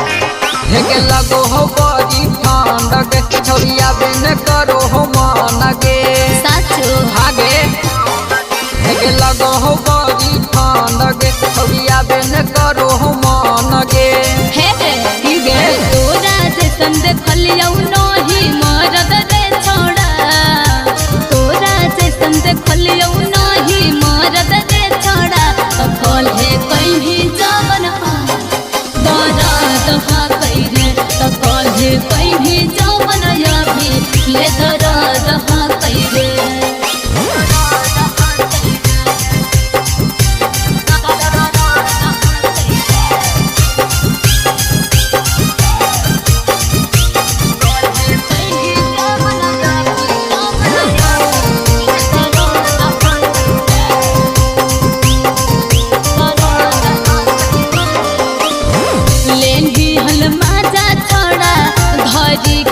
लगो हो बड़ी ठंड के छोड़िया बेन करो हो मन के भागे लगो हो बड़ी ठंड के छोड़िया बेन करो हो मन के तोरा से संदे खलियौ नहीं मरद रे छोड़ा तोरा से संदे खलियौ नहीं मरद रे छोड़ा तो कल है कहीं भी जवन दर्द हा कइरे तो कल है कहीं भी जवन अभी ले दर्द हा कइरे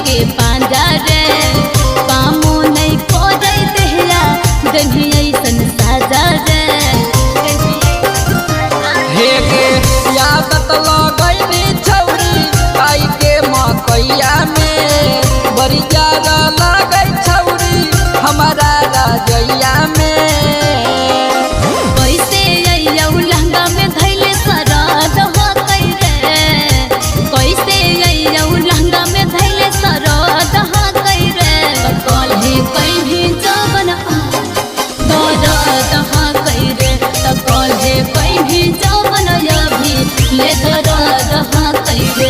के पांजा रे पामो नहीं कोरे देहला दही ऐसन साजा रे हे के यादत लगैनी छौरी आई के मकैया में बड़ी ज्यादा लगै छौरी हमारा राजैया में कैसे अइयौ लहंगा में धैले सरद हो कइरे कैसे अइयौ लहंगा में धैले सरद हा कइरे कल है कहीं जवन दर्द हा कइरे तो कल है कहीं जवन अभी ले दर्द हा कइरे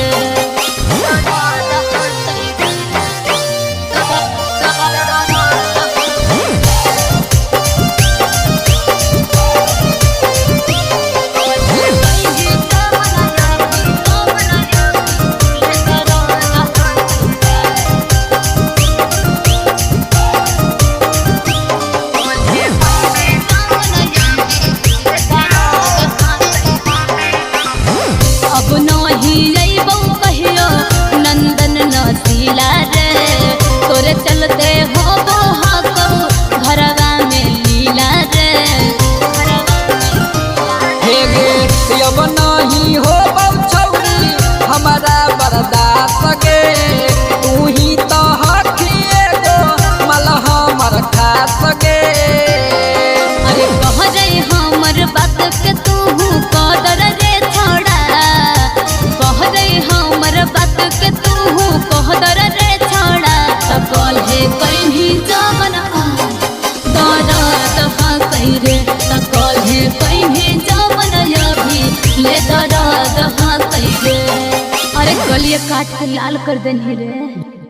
तोरे चलते हो घरवा में लीला रे हे गे अब नहीं हो छौरी हमारा बर्दाश्त गे तू ही तो हखिए गो मलह हमर खास गे अरे कह जाई हमर बात के तू कदर रे छोड़ा कह जाई हमर बात के तू कदर रे छोड़ा तो कल है कहीं जवन दर्द हा कइरे तो कल है कहीं जवन अभी ले दर्द हा कइरे अरे गलिए काट के लाल कर देनी रे।